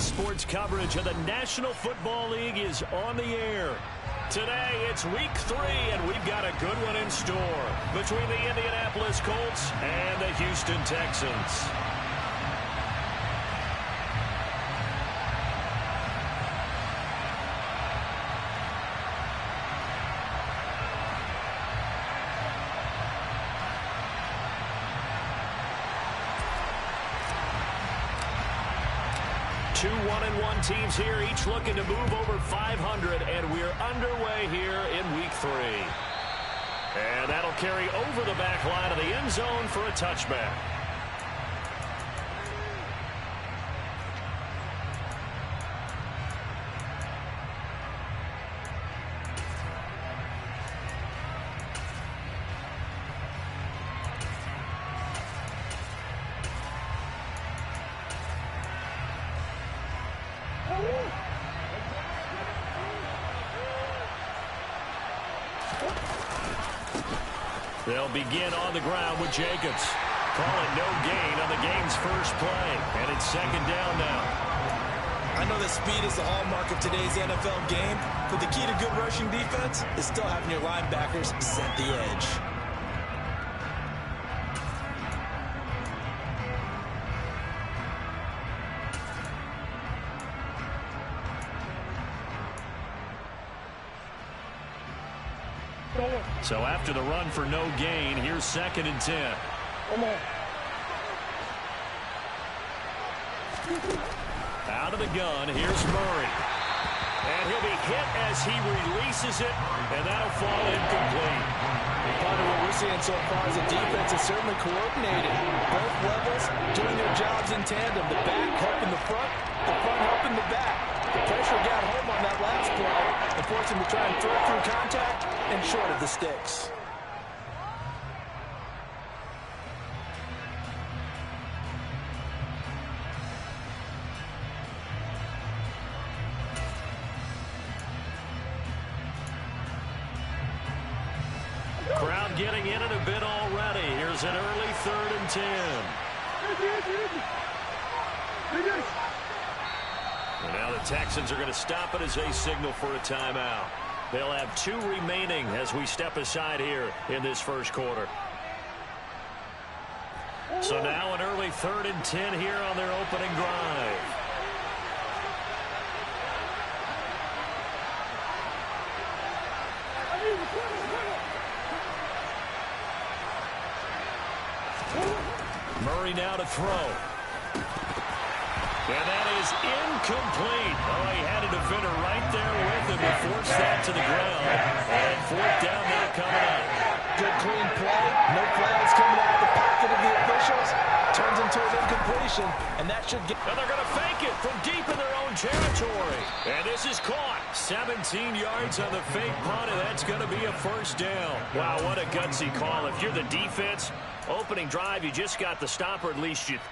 sports coverage of the National Football League is on the air. Today, it's week 3, and we've got a good one in store between the Indianapolis Colts and the Houston Texans. Two 1-1 teams here, each looking to move over 500, and we're underway here in week 3. And that'll carry over the back line of the end zone for a touchback. They'll begin on the ground with Jacobs. Call it no gain on the game's first play. And it's second down now. I know that speed is the hallmark of today's NFL game, but the key to good rushing defense is still having your linebackers set the edge. So after the run for no gain, here's second and 10. Out of the gun, here's Murray. And he'll be hit as he releases it, and that'll fall incomplete. Part of what we're seeing so far is the defense is certainly coordinated. Both levels doing their jobs in tandem. The back helping the front helping the back. The pressure got home on that last play and forced him to try and throw through contact and short of the sticks. Crowd getting in it a bit already. Here's an early 3rd and 10. And now the Texans are going to stop it as they signal for a timeout. They'll have 2 remaining as we step aside here in this first quarter. So now an early 3rd and 10 here on their opening drive. Murray now to throw. And that is incomplete. Oh, he had a defender right there with him to force that to the ground. And 4th down now coming up. Good clean play. No flags coming out of the pocket of the officials. Turns into an incompletion. And that should get... And they're going to fake it from deep in their own territory. And this is caught. 17 yards on the fake punt, and that's going to be a first down. Wow, what a gutsy call. If you're the defense, opening drive, you just got the stop, or at least you...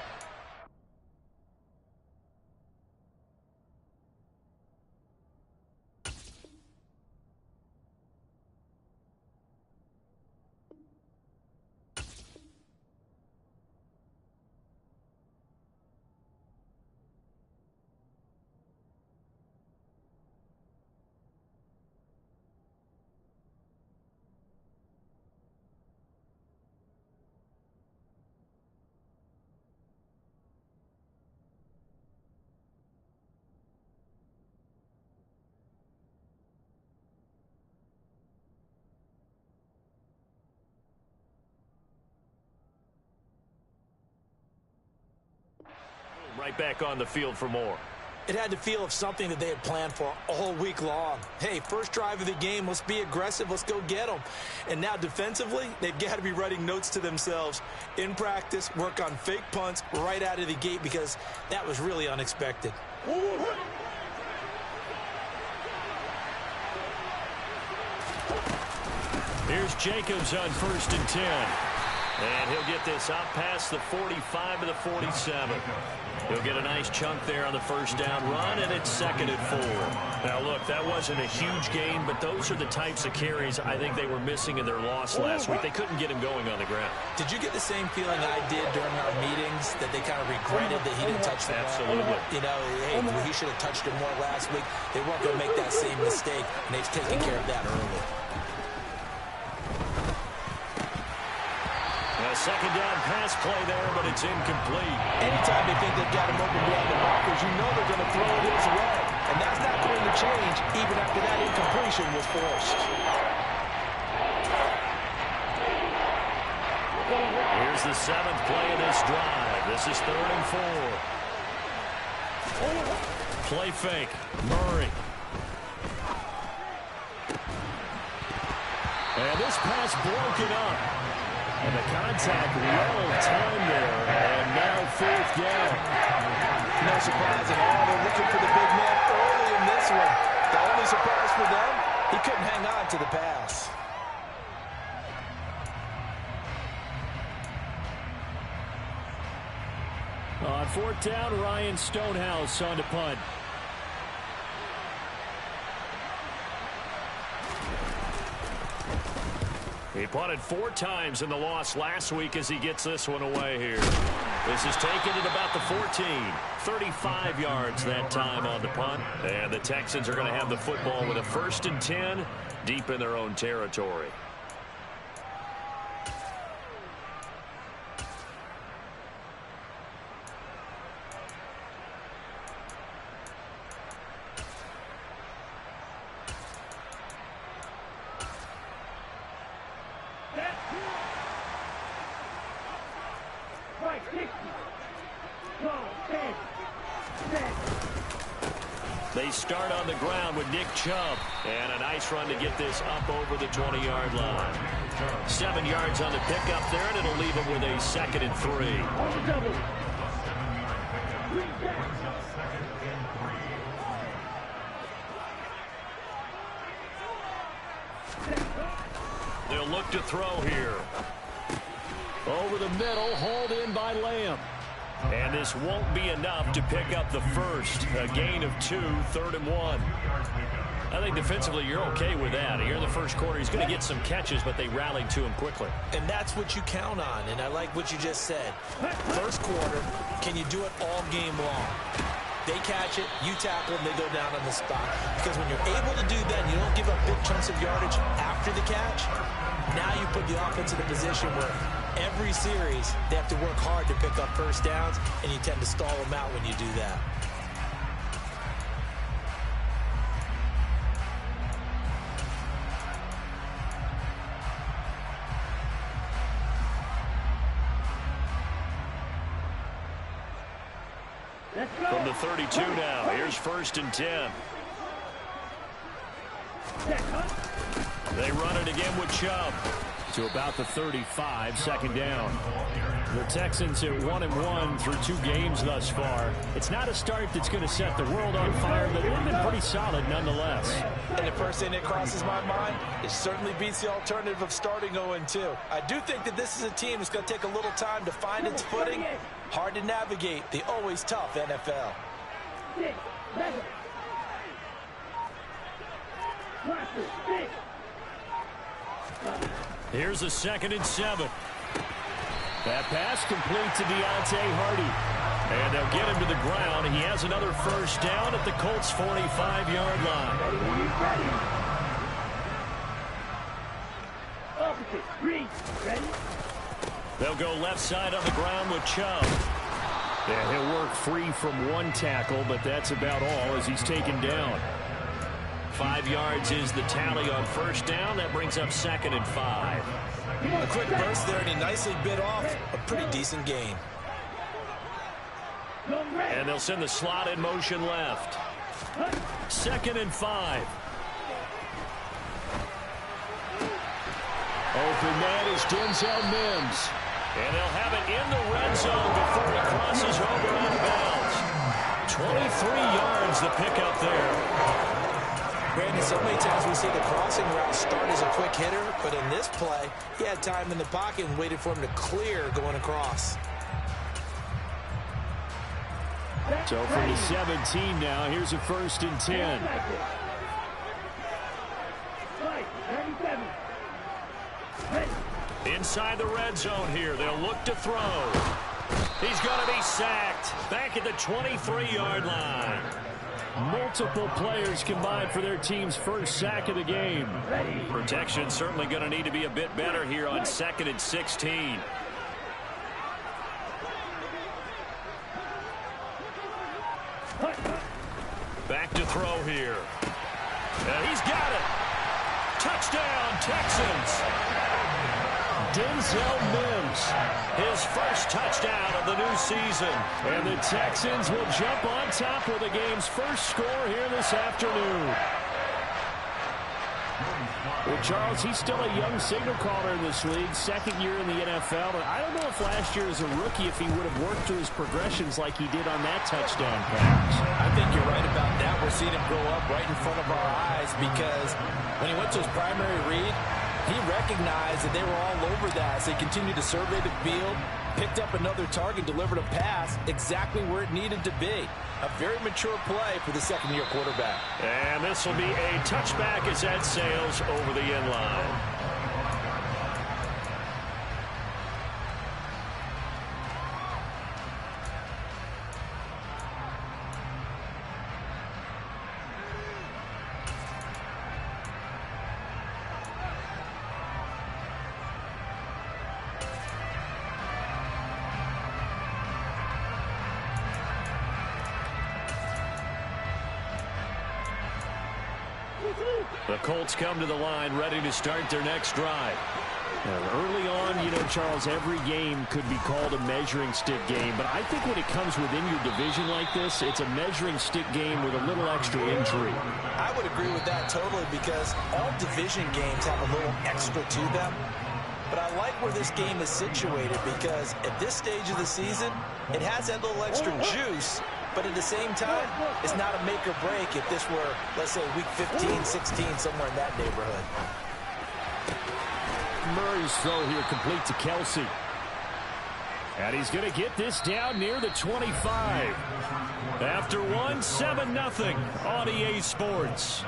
Right back on the field for more. It had the feel of something that they had planned for all week long. Hey, first drive of the game, let's be aggressive, let's go get them. And now defensively, they've got to be writing notes to themselves. In practice, work on fake punts right out of the gate because that was really unexpected. Here's Jacobs on 1st and 10. And he'll get this out past the 45 to the 47. He'll get a nice chunk there on the first down run, and it's 2nd and 4. Now, look, that wasn't a huge gain, but those are the types of carries I think they were missing in their loss last week. They couldn't get him going on the ground. Did you get the same feeling I did during our meetings, that they kind of regretted that he didn't touch the ball? Absolutely. You know, hey, he should have touched it more last week. They weren't going to make that same mistake, and they've taken care of that early. A second down pass play there, but it's incomplete. Anytime they think they've got him open beyond the markers, you know they're going to throw it his way. And that's not going to change even after that incompletion was forced. Here's the 7th play of this drive. This is 3rd and 4. Play fake. Murray. And this pass broken up. And the contact well timed there. And now 4th down. No surprise at all. They're looking for the big man early in this one. The only surprise for them, he couldn't hang on to the pass. On 4th down, Ryan Stonehouse on to punt. He punted 4 times in the loss last week as he gets this one away here. This is taken at about the 14. 35 yards that time on the punt. And the Texans are going to have the football with a 1st and 10 deep in their own territory. They start on the ground with Nick Chubb. And a nice run to get this up over the 20-yard line. 7 yards on the pickup there, and it'll leave him with a 2nd and 3. They'll look to throw here. Over the middle, hauled in by Lamb. And this won't be enough to pick up the first. A gain of 2, 3rd and 1. I think defensively you're okay with that. Here in the first quarter, he's going to get some catches, but they rallied to him quickly. And that's what you count on, and I like what you just said. First quarter, can you do it all game long? They catch it, you tackle them, they go down on the spot. Because when you're able to do that, and you don't give up big chunks of yardage after the catch, now you put the offense in a position where every series they have to work hard to pick up first downs, and you tend to stall them out when you do that. From the 32 now, here's 1st and 10. They run it again with Chubb. To about the 35, 2nd down. The Texans at 1-1 through 2 games thus far. It's not a start that's going to set the world on fire, but they've been pretty solid nonetheless. And the first thing that crosses my mind, it certainly beats the alternative of starting 0-2. I do think that this is a team that's going to take a little time to find its footing. Hard to navigate the always tough NFL. Here's a 2nd and 7. That pass complete to Deontay Hardy. And they'll get him to the ground. He has another first down at the Colts' 45-yard line. They'll go left side on the ground with Chubb. Yeah, he'll work free from 1 tackle, but that's about all as he's taken down. 5 yards is the tally on first down. That brings up 2nd and 5. A quick burst there, and he nicely bit off a pretty decent gain. And they'll send the slot in motion left. 2nd and 5. Open man is Denzel Mims. And they'll have it in the red zone before he crosses over out of bounds. 23 yards the pickup there. Brandon, so many times we see the crossing route start as a quick hitter, but in this play, he had time in the pocket and waited for him to clear going across. So from the 17 now, here's a 1st and 10. Inside the red zone here, they'll look to throw. He's going to be sacked back at the 23-yard line. Multiple players combined for their team's first sack of the game. Protection certainly going to need to be a bit better here on 2nd and 16. Back to throw here. And he's got it. Touchdown, Texans. Denzel Mims, his first touchdown of the new season. And the Texans will jump on top with the game's first score here this afternoon. Well, Charles, he's still a young signal caller in this league, 2nd year in the NFL. But I don't know if last year as a rookie, if he would have worked through his progressions like he did on that touchdown pass. I think you're right about that. We're seeing him grow up right in front of our eyes because when he went to his primary read, he recognized that they were all over that as they continued to survey the field, picked up another target, delivered a pass exactly where it needed to be. A very mature play for the 2nd-year quarterback. And this will be a touchback as that sails over the end line. The Colts come to the line ready to start their next drive. And early on, you know, Charles, every game could be called a measuring stick game. But I think when it comes within your division like this, it's a measuring stick game with a little extra intrigue. I would agree with that totally because all division games have a little extra to them. But I like where this game is situated because at this stage of the season, it has that little extra juice. But at the same time, it's not a make or break if this were, let's say, week 15, 16, somewhere in that neighborhood. Murray's throw here complete to Kelsey. And he's going to get this down near the 25. After one, 7-0 on EA Sports.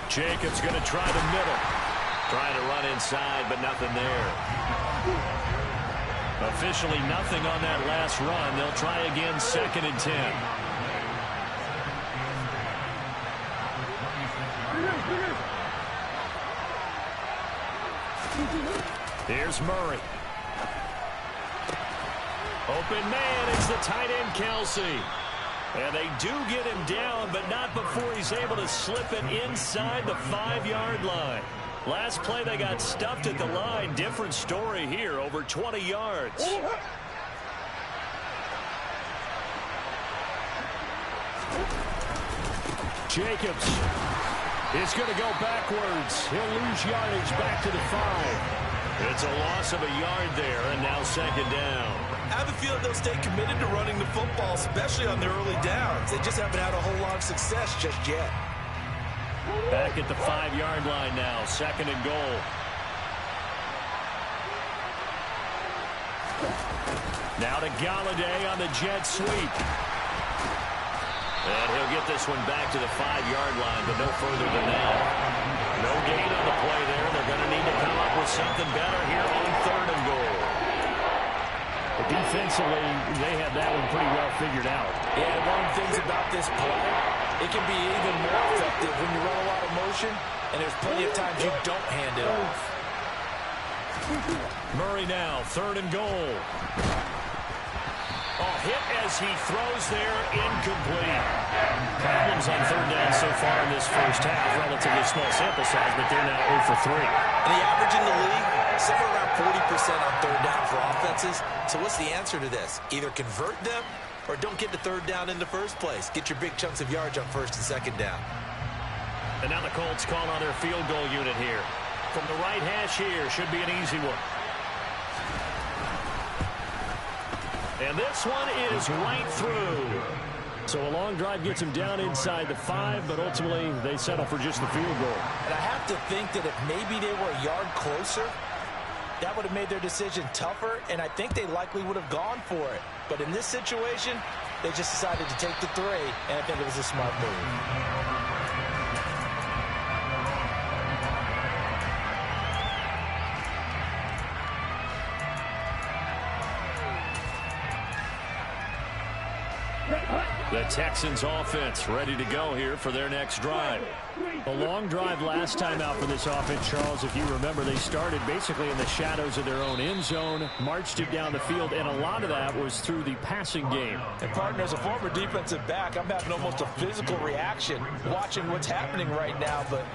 Jacobs going to try the middle. Trying to run inside, but nothing there. Officially nothing on that last run. They'll try again, 2nd and 10. Here's Murray. Open man, it's the tight end, Kelsey. And they do get him down, but not before he's able to slip it inside the 5-yard line. Last play, they got stuffed at the line. Different story here, over 20 yards. Jacobs is going to go backwards. He'll lose yardage back to the 5. It's a loss of a yard there, and now 2nd down. I have a feeling they'll stay committed to running the football, especially on their early downs. They just haven't had a whole lot of success just yet. Back at the 5-yard line now, 2nd and goal. Now to Galladay on the jet sweep. And he'll get this one back to the 5-yard line, but no further than that. No gain on the play there. They're going to need to come up with something better here on 3rd and goal. Defensively, they have that one pretty well figured out. Yeah, one of the things about this play, it can be even more effective when you run a lot of motion, and there's plenty of times you don't hand it off. Murray now, 3rd and goal. Oh, hit as he throws there, incomplete. Problems on third down so far in this first half. Relatively small sample size, but they're now 0 for 3. And the average in the league, somewhere around 40% on third down for offenses. So what's the answer to this? Either convert them or don't get to third down in the first place. Get your big chunks of yards on first and second down. And now the Colts call on their field goal unit here. From the right hash here, should be an easy one. And this one is right through. So a long drive gets them down inside the 5, but ultimately they settle for just the field goal. And I have to think that if maybe they were a yard closer, that would have made their decision tougher, and I think they likely would have gone for it. But in this situation, they just decided to take the 3, and I think it was a smart move. The Texans offense ready to go here for their next drive. A long drive last time out for this offense, Charles. If you remember, they started basically in the shadows of their own end zone, marched it down the field, and a lot of that was through the passing game. And, partner, as a former defensive back, I'm having almost a physical reaction watching what's happening right now. But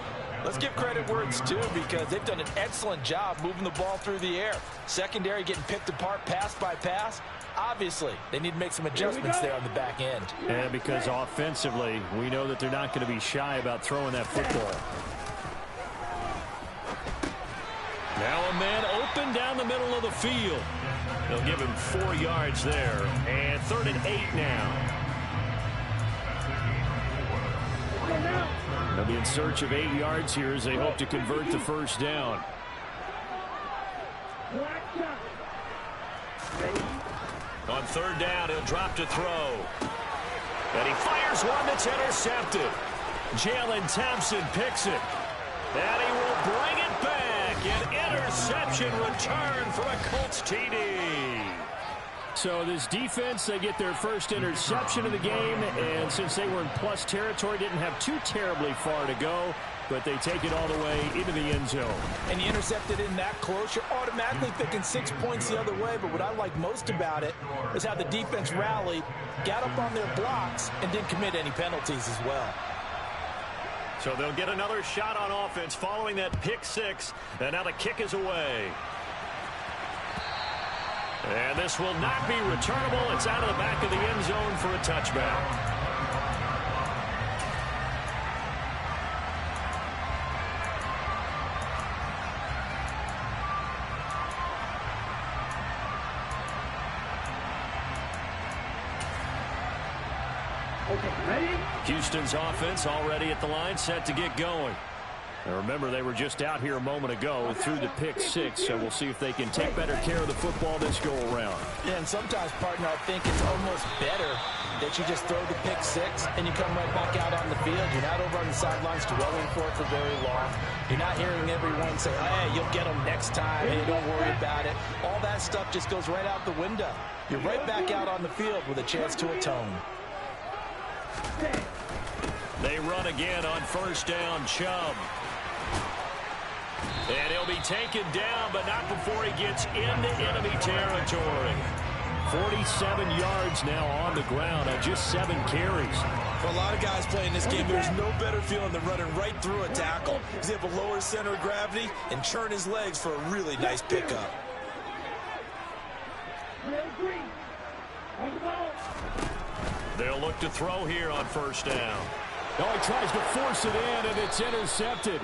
let's give credit where it's due, because they've done an excellent job moving the ball through the air. Secondary getting picked apart pass by pass. Obviously, they need to make some adjustments there on the back end. And because offensively, we know that they're not going to be shy about throwing that football. Now a man open down the middle of the field. They'll give him 4 yards there. And 3rd and 8 now. They'll be in search of 8 yards here as they hope to convert the first down. On 3rd down, he'll drop to throw. And he fires one that's intercepted. Jalen Thompson picks it. And he will bring it back. An interception return for a Colts TD. So this defense, they get their first interception of the game, and since they were in plus territory, didn't have too terribly far to go, but they take it all the way into the end zone. And you intercepted in that close, you're automatically thinking 6 points the other way, but what I like most about it is how the defense rallied, got up on their blocks, and didn't commit any penalties as well. So they'll get another shot on offense following that pick 6, and now the kick is away. And this will not be returnable. It's out of the back of the end zone for a touchback. Houston's offense already at the line, set to get going. Now remember, they were just out here a moment ago through the pick 6, so we'll see if they can take better care of the football this go around. Yeah, and sometimes, partner, I think it's almost better that you just throw the pick 6 and you come right back out on the field. You're not over on the sidelines dwelling for it for very long. You're not hearing everyone say, hey, you'll get them next time. Hey, don't worry about it. All that stuff just goes right out the window. You're right back out on the field with a chance to atone. They run again on 1st down, Chubb. And he'll be taken down, but not before he gets into enemy territory. 47 yards now on the ground on just 7 carries. For a lot of guys playing this game, there's no better feeling than running right through a tackle. He's able to lower center of gravity and churn his legs for a really nice pickup. They'll look to throw here on 1st down. Oh, he tries to force it in, and it's intercepted.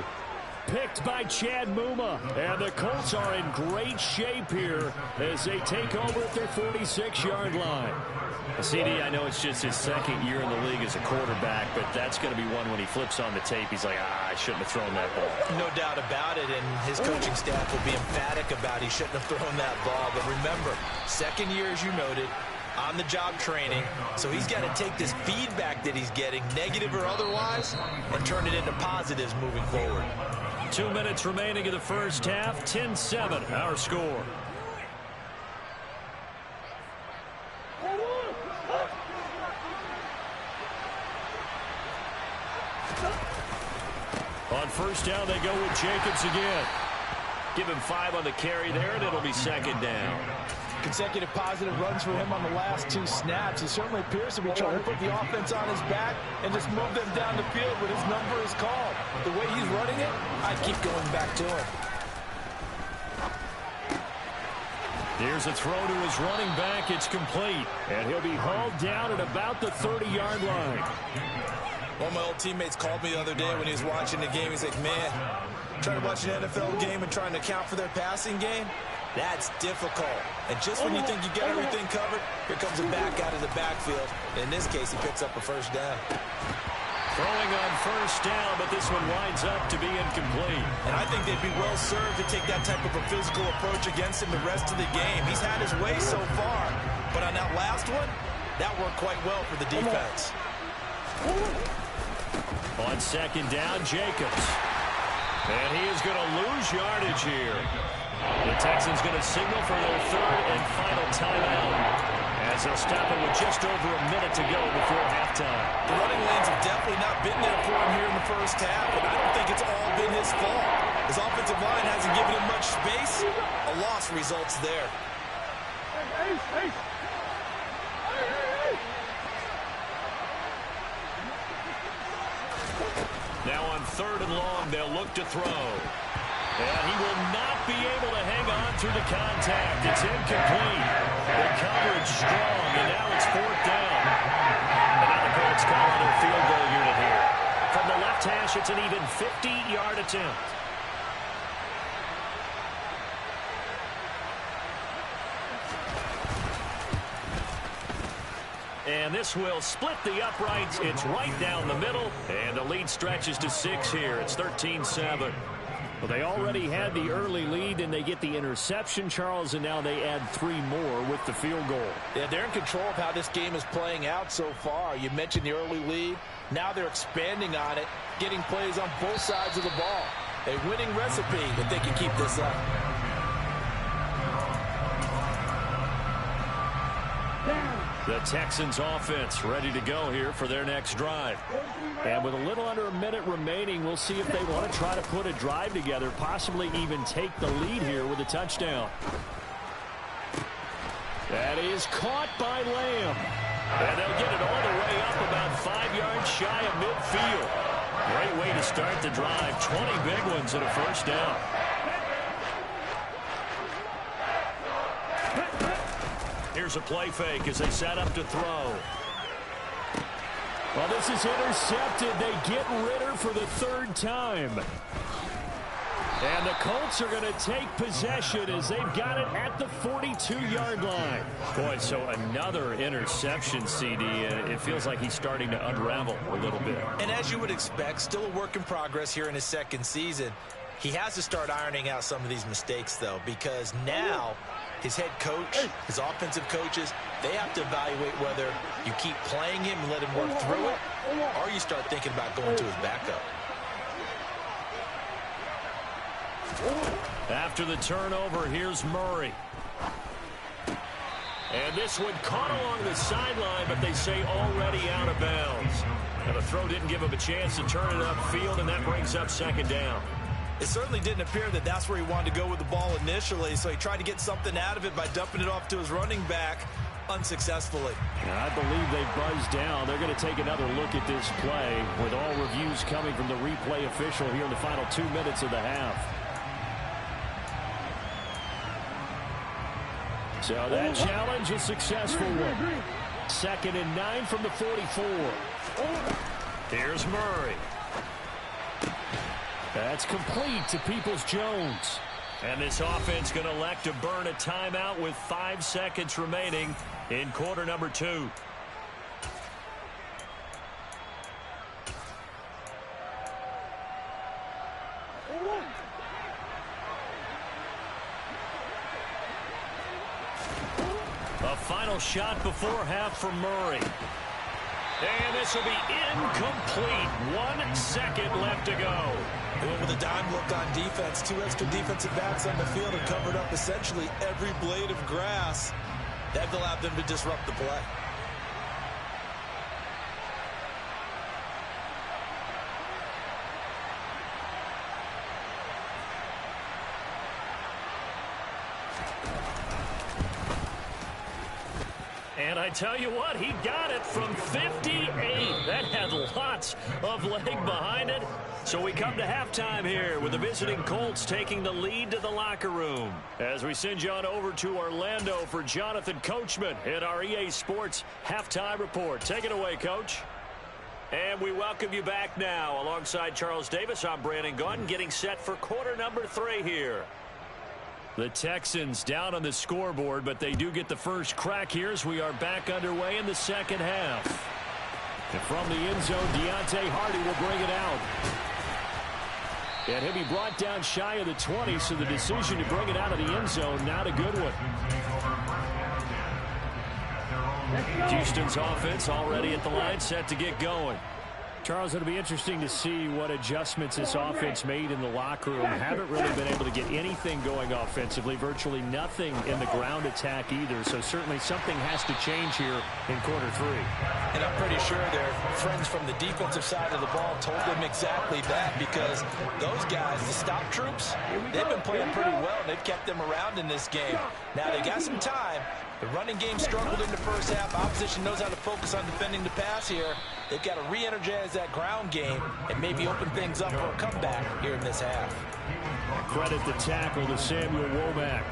Picked by Chad Muma. And the Colts are in great shape here as they take over at their 46-yard line. CD, I know it's just his 2nd year in the league as a quarterback, but that's going to be one when he flips on the tape, he's like, I shouldn't have thrown that ball. No doubt about it, and his coaching staff will be emphatic about he shouldn't have thrown that ball. But remember, 2nd year, as you noted, on-the-job training, so he's got to take this feedback that he's getting, negative or otherwise, and turn it into positives moving forward. 2 minutes remaining in the first half, 10-7, our score. On 1st down, they go with Jacobs again. Give him 5 on the carry there, and it'll be 2nd down. consecutive positive runs for him on the last 2 snaps. He certainly appears to be trying to put the offense on his back and just move them down the field when his number is called. The way he's running it, I'd keep going back to him. Here's a throw to his running back. It's complete. And he'll be hauled down at about the 30-yard line. One of my old teammates called me the other day when he was watching the game. He's like, man, trying to watch an NFL game and trying to account for their passing game, that's difficult. And just when you think you get everything covered, here comes a back out of the backfield. In this case, he picks up a first down. Throwing on first down, but this one winds up to be incomplete. And I think they'd be well served to take that type of a physical approach against him the rest of the game. He's had his way so far, but on that last one, that worked quite well for the defense. On second down, Jacobs. And he is going to lose yardage here. The Texans going to signal for their third and final timeout, as they'll stop it with just over a minute to go before halftime. The running lanes have definitely not been there for him here in the first half, and I don't think it's all been his fault. His offensive line hasn't given him much space. A loss results there. Now on third and long, they'll look to throw. And he will not be able to hang on through the contact. It's incomplete. The coverage strong, and now it's fourth down. And now the Colts call on their field goal unit here. From the left hash, it's an even 50-yard attempt. And this will split the uprights. It's right down the middle, and the lead stretches to 6 here. It's 13-7. Well, they already had the early lead, and they get the interception, Charles, and now they add 3 more with the field goal. Yeah, they're in control of how this game is playing out so far. You mentioned the early lead. Now they're expanding on it, getting plays on both sides of the ball. A winning recipe if they can keep this up. The Texans offense ready to go here for their next drive. And with a little under a minute remaining, we'll see if they want to try to put a drive together, possibly even take the lead here with a touchdown. That is caught by Lamb. And they'll get it all the way up about 5 yards shy of midfield. Great way to start the drive. 20 big ones and a first down. Here's a play fake as they set up to throw. Well, this is intercepted. They get Ritter for the 3rd time. And the Colts are going to take possession as they've got it at the 42-yard line. Boy, so another interception, CD. It feels like he's starting to unravel a little bit. And as you would expect, still a work in progress here in his 2nd season. He has to start ironing out some of these mistakes, though, because now his head coach, his offensive coaches, they have to evaluate whether you keep playing him and let him work through it, or you start thinking about going to his backup. After the turnover, here's Murray. And this one caught along the sideline, but they say already out of bounds. And the throw didn't give him a chance to turn it upfield, and that brings up 2nd down. It certainly didn't appear that that's where he wanted to go with the ball initially, so he tried to get something out of it by dumping it off to his running back unsuccessfully. And I believe they buzzed down. They're going to take another look at this play with all reviews coming from the replay official here in the final 2 minutes of the half. So that challenge is successful one. 2nd and 9 from the 44. Here's Murray. That's complete to Peoples-Jones. And this offense going to elect to burn a timeout with 5 seconds remaining in quarter number 2. A final shot before half for Murray. And this will be incomplete. 1 second left to go. They went with a dime look on defense. 2 extra defensive backs on the field and covered up essentially every blade of grass. That allowed them to disrupt the play. And I tell you what, he got it from 58. That had lots of leg behind it. So we come to halftime here with the visiting Colts taking the lead to the locker room. As we send you on over to Orlando for Jonathan Coachman in our EA Sports Halftime Report. Take it away, Coach. And we welcome you back now. Alongside Charles Davis, I'm Brandon Gaudin, getting set for quarter number 3 here. The Texans down on the scoreboard, but they do get the first crack here as we are back underway in the second half. And from the end zone, Deontay Hardy will bring it out. And he'll be brought down shy of the 20, so the decision to bring it out of the end zone, not a good one. Houston's offense already at the line, set to get going. Charles, it'll be interesting to see what adjustments this offense made in the locker room. Haven't really been able to get anything going offensively, virtually nothing in the ground attack either. So certainly something has to change here in quarter 3. And I'm pretty sure their friends from the defensive side of the ball told them exactly that, because those guys, the stop troops, they've been playing pretty well. They've kept them around in this game. Now they got some time. The running game struggled in the first half. Opposition knows how to focus on defending the pass here. They've got to re-energize that ground game and maybe open things up for a comeback here in this half. Credit the tackle to Samuel Womack.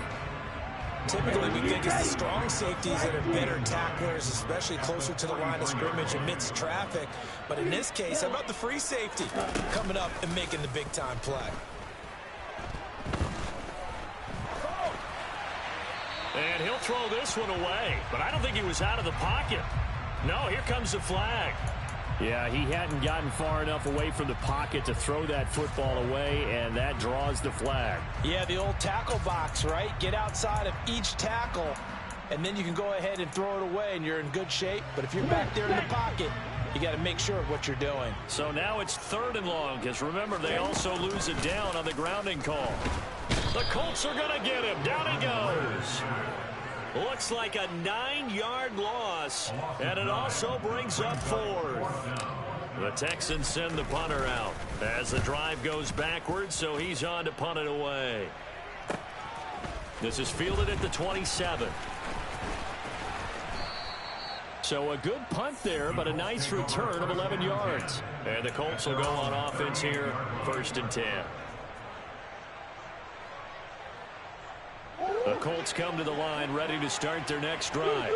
Typically, we think it's the strong safeties that are better tacklers, especially closer to the line of scrimmage amidst traffic. But in this case, how about the free safety coming up and making the big-time play? And he'll throw this one away, but I don't think he was out of the pocket. No, here comes the flag. Yeah, he hadn't gotten far enough away from the pocket to throw that football away, and that draws the flag. Yeah, the old tackle box, right? Get outside of each tackle, and then you can go ahead and throw it away, and you're in good shape. But if you're back there in the pocket, you got to make sure of what you're doing. So now it's 3rd and long, because remember, they also lose it down on the grounding call. The Colts are going to get him. Down he goes. Looks like a 9-yard loss, and it also brings up 4th. The Texans send the punter out as the drive goes backwards, so he's on to punt it away. This is fielded at the 27. So a good punt there, but a nice return of 11 yards. And the Colts will go on offense here, 1st and 10. The Colts come to the line, ready to start their next drive.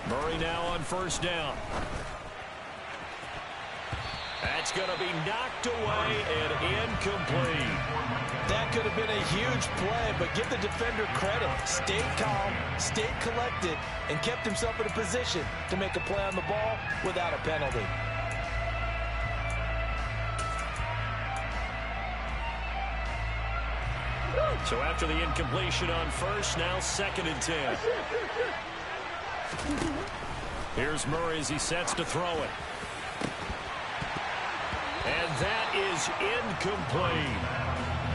Murray now on 1st down. That's going to be knocked away and incomplete. That could have been a huge play, but give the defender credit. Stayed calm, stayed collected, and kept himself in a position to make a play on the ball without a penalty. So after the incompletion on 1st, now 2nd and 10. Here's Murray as he sets to throw it. And that is incomplete.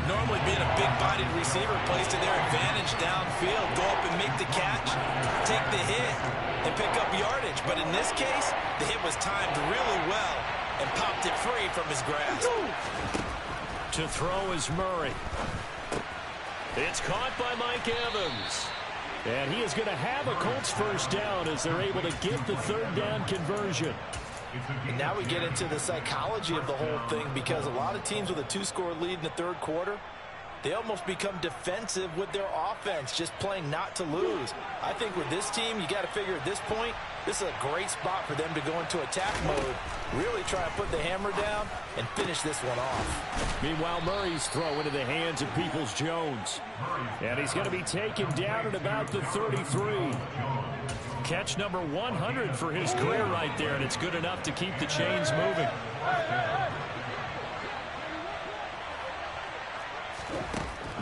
Normally being a big-bodied receiver plays to their advantage downfield. Go up and make the catch, take the hit, and pick up yardage. But in this case, the hit was timed really well and popped it free from his grasp. To throw is Murray. It's caught by Mike Evans. And he is going to have a Colts 1st down as they're able to get the 3rd down conversion. And now we get into the psychology of the whole thing, because a lot of teams with a 2-score lead in the 3rd quarter, they almost become defensive with their offense, just playing not to lose. I think with this team, you got to figure at this point, this is a great spot for them to go into attack mode, really try and put the hammer down and finish this one off. Meanwhile, Murray's throw into the hands of Peoples-Jones. And he's going to be taken down at about the 33. Catch number 100 for his career right there, and it's good enough to keep the chains moving.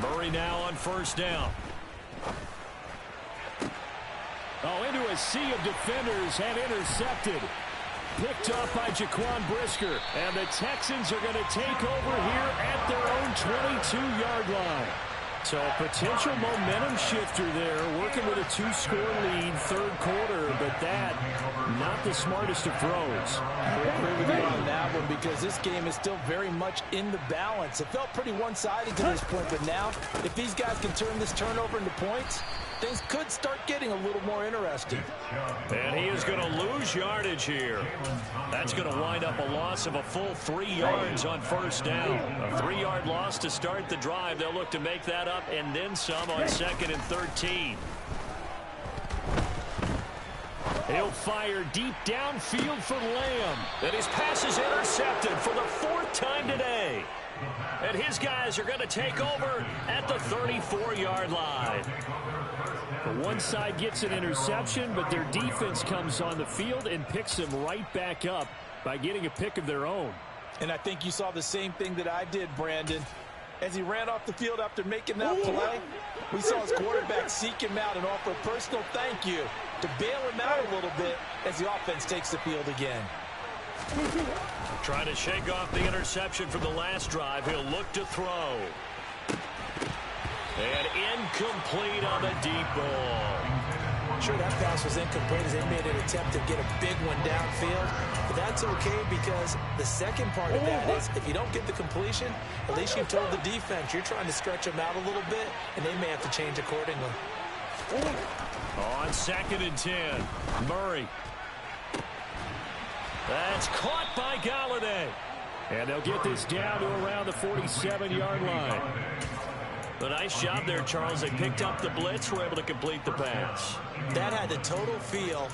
Murray now on 1st down. Oh, into a sea of defenders and intercepted. Picked off by Jaquan Brisker. And the Texans are going to take over here at their own 22-yard line. So a potential momentum shifter there, working with a 2-score lead, third quarter, but that, not the smartest of throws. I agree with you on that one because this game is still very much in the balance. It felt pretty one-sided to this point, but now, if these guys can turn this turnover into points, things could start getting a little more interesting. And he is going to lose yardage here. That's going to wind up a loss of a full 3 yards on first down. A 3-yard loss to start the drive. They'll look to make that up and then some on 2nd and 13. He'll fire deep downfield for Lamb. And his pass is intercepted for the 4th time today. And his guys are going to take over at the 34-yard line. The one side gets an interception, but their defense comes on the field and picks them right back up by getting a pick of their own. And I think you saw the same thing that I did, Brandon. As he ran off the field after making that play, we saw his quarterback seek him out and offer a personal thank you to bail him out a little bit as the offense takes the field again. Trying to shake off the interception from the last drive. He'll look to throw. And incomplete on the deep ball. Sure, that pass was incomplete as they made an attempt to get a big one downfield. But that's okay because the second part of that is if you don't get the completion, at least you told the defense you're trying to stretch them out a little bit, and they may have to change accordingly. On 2nd and 10, Murray. That's caught by Galladay. And they'll get this down to around the 47-yard line. A nice job there, Charles. They picked up the blitz, were able to complete the pass. That had the total feel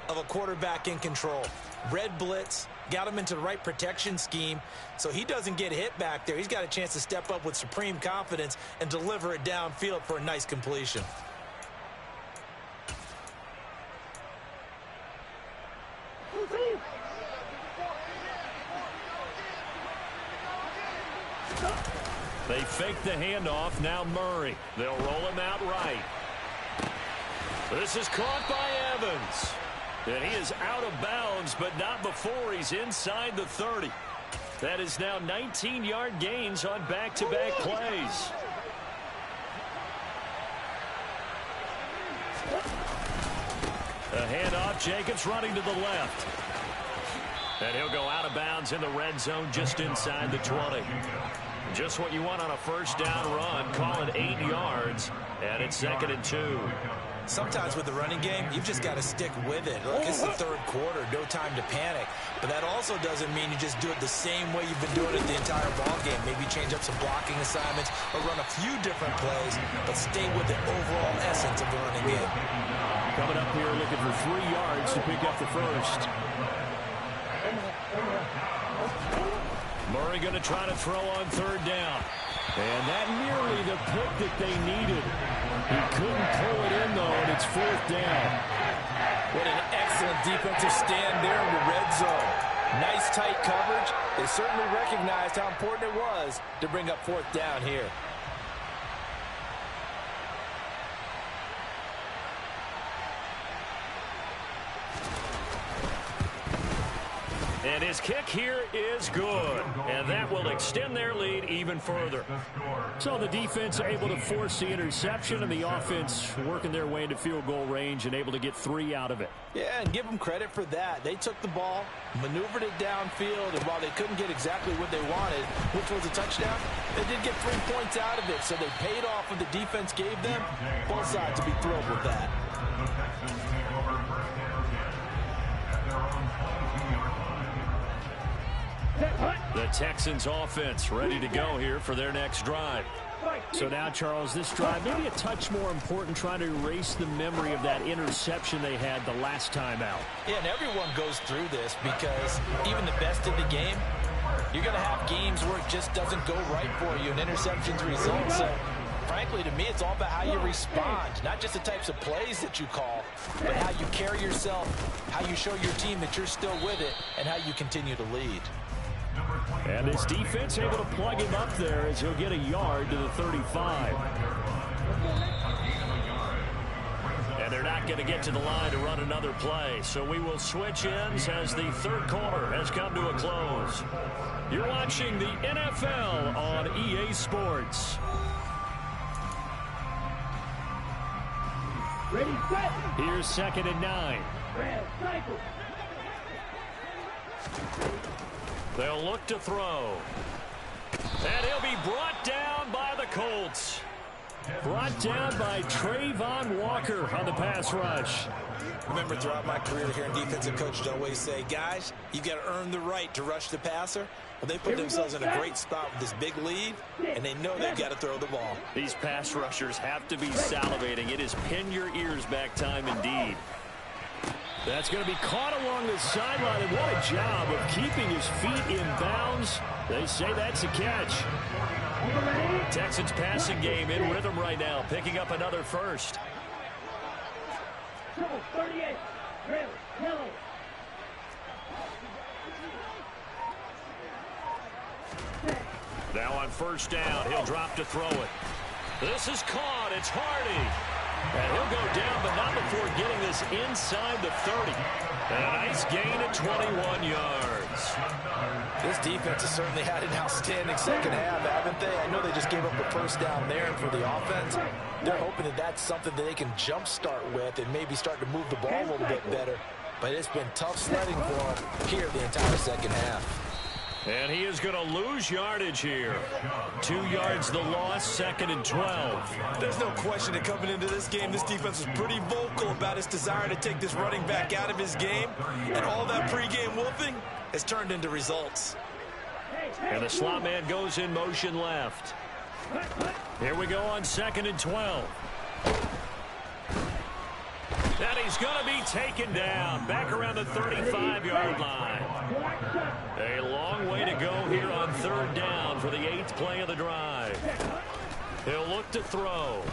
of a quarterback in control. Red blitz, got him into the right protection scheme, so he doesn't get hit back there. He's got a chance to step up with supreme confidence and deliver it downfield for a nice completion. They fake the handoff. Now Murray. They'll roll him out right. This is caught by Evans. And he is out of bounds, but not before he's inside the 30. That is now 19-yard gains on back-to-back plays. A handoff. Jacobs running to the left. And he'll go out of bounds in the red zone just inside the 20. Just what you want on a first down run. Call it 8 yards. And it's 2nd and 2. Sometimes with the running game, you've just got to stick with it. Look, it's the third quarter. No time to panic. But that also doesn't mean you just do it the same way you've been doing it the entire ball game. Maybe change up some blocking assignments or run a few different plays, but stay with the overall essence of the running game. Coming up here looking for 3 yards to pick up the first. Murray going to try to throw on 3rd down. And that nearly the pick that they needed. He couldn't pull it in, though, and it's 4th down. What an excellent defensive stand there in the red zone. Nice tight coverage. They certainly recognized how important it was to bring up 4th down here. And his kick here is good. And that will extend their lead even further. So the defense able to force the interception, and the offense working their way into field goal range and able to get 3 out of it. Yeah, and give them credit for that. They took the ball, maneuvered it downfield, and while they couldn't get exactly what they wanted, which was a touchdown, they did get 3 points out of it. So they paid off what the defense gave them. Both sides will be thrilled with that. The Texans offense ready to go here for their next drive. So now, Charles, this drive maybe a touch more important, trying to erase the memory of that interception they had the last time out. Yeah, and everyone goes through this because even the best in the game, you're going to have games where it just doesn't go right for you and interceptions result. So, frankly, to me, it's all about how you respond, not just the types of plays that you call, but how you carry yourself, how you show your team that you're still with it, and how you continue to lead. And this defense able to plug him up there as he'll get a yard to the 35. And they're not going to get to the line to run another play. So we will switch ends as the third quarter has come to a close. You're watching the NFL on EA Sports. Here's 2nd and 9. They'll look to throw. And he'll be brought down by the Colts. Brought down by Trayvon Walker on the pass rush. Remember, throughout my career here in defensive coaches always say, guys, you got to earn the right to rush the passer. Well, they put themselves in a great spot with this big lead, and they know they've got to throw the ball. These pass rushers have to be salivating. It is pin your ears back time indeed. That's going to be caught along the sideline, and what a job of keeping his feet in bounds. They say that's a catch. Texans passing game in rhythm right now, picking up another first. Now on first down, he'll drop to throw it. This is caught. It's Hardy. And he'll go down, but not before getting this inside the 30. And a nice gain of 21 yards. This defense has certainly had an outstanding second half, haven't they? I know they just gave up a first down there, and for the offense, they're hoping that that's something that they can jumpstart with and maybe start to move the ball a little bit better. But it's been tough sledding for them here the entire second half. And he is going to lose yardage here. 2 yards the loss, 2nd and 12. There's no question that coming into this game, this defense was pretty vocal about its desire to take this running back out of his game. And all that pregame whooping has turned into results. And the slot man goes in motion left. Here we go on 2nd and 12. And he's going to be taken down back around the 35-yard line. A long way to go here on 3rd down for the 8th play of the drive. He'll look to throw.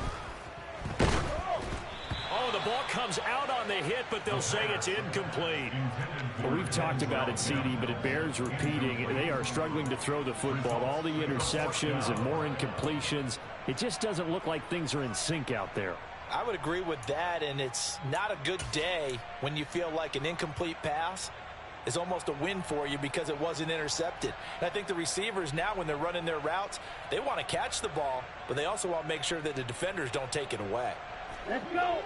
Oh, the ball comes out on the hit, but they'll say it's incomplete. Well, we've talked about it, CD, but it bears repeating. They are struggling to throw the football. All the interceptions and more incompletions. It just doesn't look like things are in sync out there. I would agree with that, and it's not a good day when you feel like an incomplete pass is almost a win for you because it wasn't intercepted. And I think the receivers now, when they're running their routes, they want to catch the ball, but they also want to make sure that the defenders don't take it away. Let's go.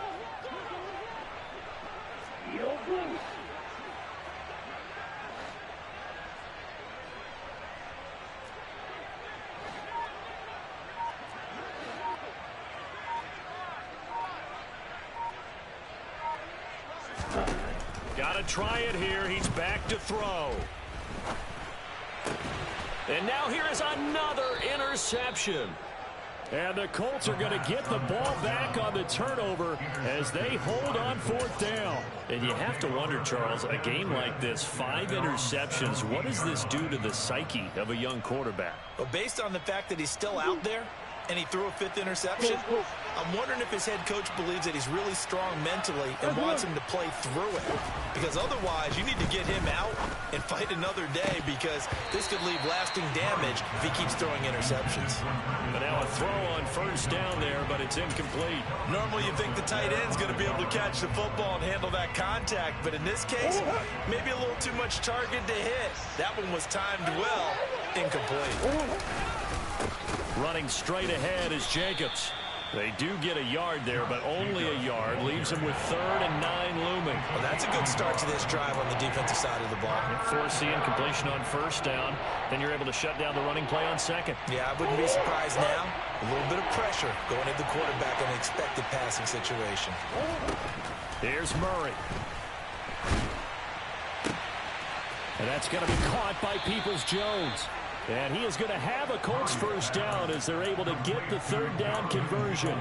Got to try it here. He's back to throw. And now here is another interception. And the Colts are going to get the ball back on the turnover as they hold on 4th down. And you have to wonder, Charles, a game like this, 5 interceptions, what does this do to the psyche of a young quarterback? Well, based on the fact that he's still out there and he threw a 5th interception, I'm wondering if his head coach believes that he's really strong mentally and wants him to play through it. Because otherwise, you need to get him out and fight another day, because this could leave lasting damage if he keeps throwing interceptions. But now a throw on first down there, but it's incomplete. Normally you think the tight end's going to be able to catch the football and handle that contact, but in this case, maybe a little too much target to hit. That one was timed well, incomplete. Running straight ahead is Jacobs. They do get a yard there, but only a yard. Leaves them with 3rd and 9 looming. Well, that's a good start to this drive on the defensive side of the ball. Force the incompletion on first down. Then you're able to shut down the running play on 2nd. Yeah, I wouldn't be surprised now. A little bit of pressure going at the quarterback in an expected passing situation. Here's Murray. And that's going to be caught by Peoples-Jones. And he is going to have a Colts first down as they're able to get the 3rd down conversion.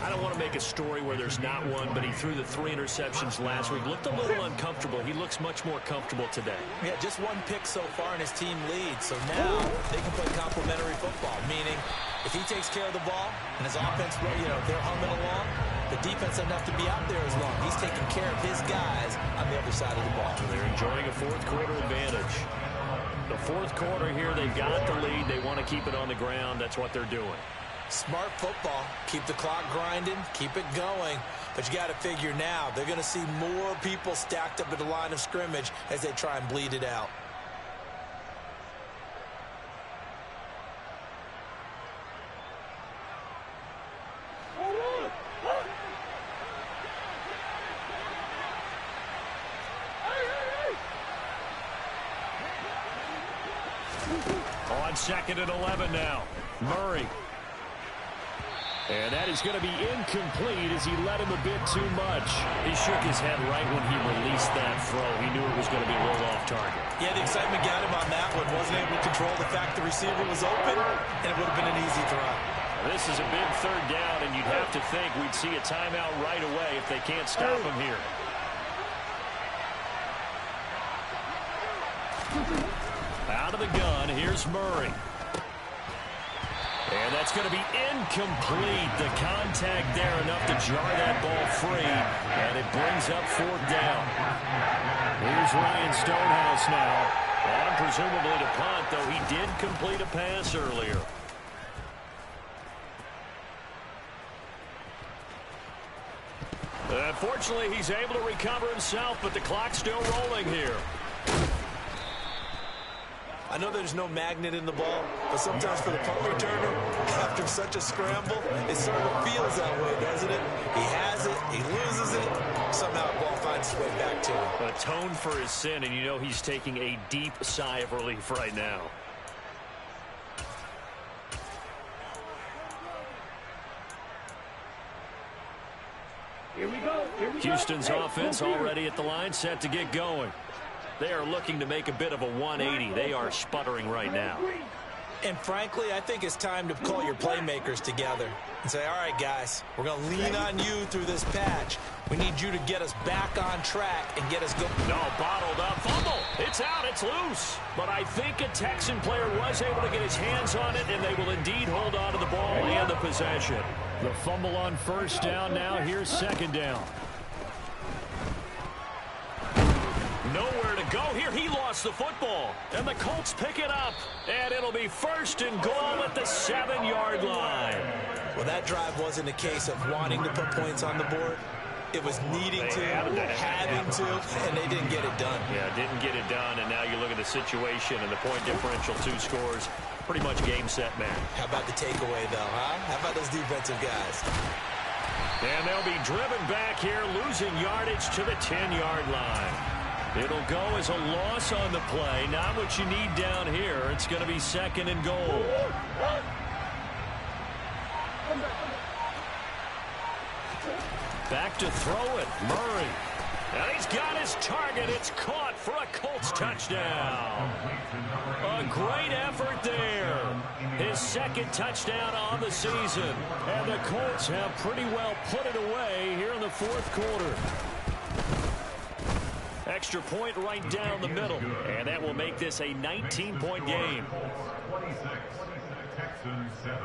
I don't want to make a story where there's not one, but he threw the 3 interceptions last week. Looked a little uncomfortable. He looks much more comfortable today. Yeah, just 1 pick so far and his team leads. So now they can play complementary football, meaning if he takes care of the ball and his offense, they're humming along, the defense doesn't have to be out there as long. He's taking care of his guys on the other side of the ball. They're enjoying a 4th quarter advantage. The 4th quarter here, they've got the lead. They want to keep it on the ground. That's what they're doing. Smart football. Keep the clock grinding. Keep it going. But you got to figure now, they're going to see more people stacked up at the line of scrimmage as they try and bleed it out. 2nd and 11 now. Murray. And that is going to be incomplete as he led him a bit too much. He shook his head right when he released that throw. He knew it was going to be rolled off target. Yeah, the excitement got him on that one. Wasn't able to control the fact the receiver was open, and it would have been an easy throw. This is a big 3rd down, and you'd have to think we'd see a timeout right away if they can't stop him here. Out of the gun, here's Murray. And that's going to be incomplete. The contact there enough to jar that ball free, and it brings up 4th down. Here's Ryan Stonehouse now. On presumably to punt, though he did complete a pass earlier. Unfortunately, he's able to recover himself, but the clock's still rolling here. I know there's no magnet in the ball, but sometimes for the punt returner, after such a scramble, it sort of feels that way, doesn't it? He has it, he loses it, somehow the ball finds its way back to him. Atoned for his sin, and you know he's taking a deep sigh of relief right now. Here we go. Houston's offense already at the line, set to get going. They are looking to make a bit of a 180. They are sputtering right now. And frankly, I think it's time to call your playmakers together and say, all right, guys, we're going to lean on you through this patch. We need you to get us back on track and get us going. No, bottled up. Fumble. It's out. It's loose. But I think a Texan player was able to get his hands on it, and they will indeed hold on to the ball and the possession. The fumble on 1st down now. Here's 2nd down. Nowhere to go here. He lost the football. And the Colts pick it up. And it'll be 1st and goal at the 7-yard line. Well, that drive wasn't a case of wanting to put points on the board. It was needing to, having to, and they didn't get it done. Yeah, didn't get it done, and now you look at the situation and the point differential, 2 scores. Pretty much game, set, match. How about the takeaway, though, huh? How about those defensive guys? And they'll be driven back here, losing yardage to the 10-yard line. It'll go as a loss on the play. Not what you need down here. It's going to be 2nd and goal. Back to throw it. Murray. And he's got his target. It's caught for a Colts touchdown. A great effort there. His 2nd touchdown on the season. And the Colts have pretty well put it away here in the 4th quarter. Extra point right down the middle. And that will make this a 19-point game. Texans 7-7.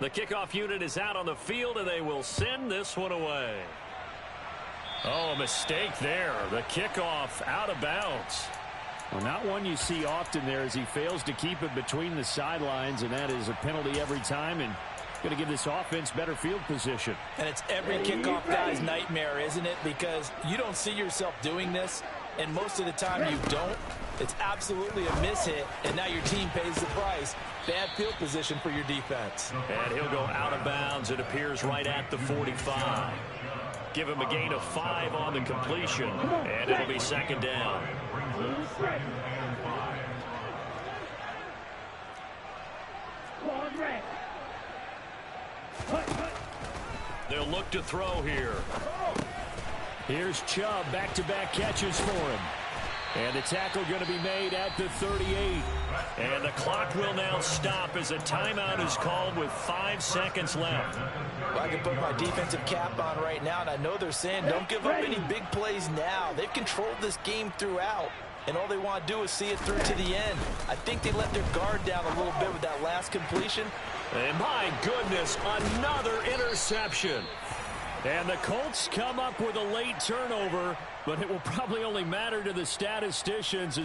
The kickoff unit is out on the field, and they will send this one away. Oh, a mistake there. The kickoff out of bounds. Well, not one you see often there as he fails to keep it between the sidelines, and that is a penalty every time, and going to give this offense better field position. And it's every kickoff guy's nightmare, isn't it? Because you don't see yourself doing this, and most of the time you don't. It's absolutely a mishit, and now your team pays the price. Bad field position for your defense. And he'll go out of bounds. It appears right at the 45. Give him a gain of 5 on the completion, and it'll be 2nd down. They'll look to throw here. Here's Chubb, back-to-back catches for him. And the tackle going to be made at the 38. And the clock will now stop as a timeout is called with 5 seconds left. Well, I can put my defensive cap on right now, and I know they're saying don't give up any big plays now. They've controlled this game throughout. and all they want to do is see it through to the end. I think they let their guard down a little bit with that last completion. And my goodness, another interception. And the Colts come up with a late turnover, but it will probably only matter to the statisticians as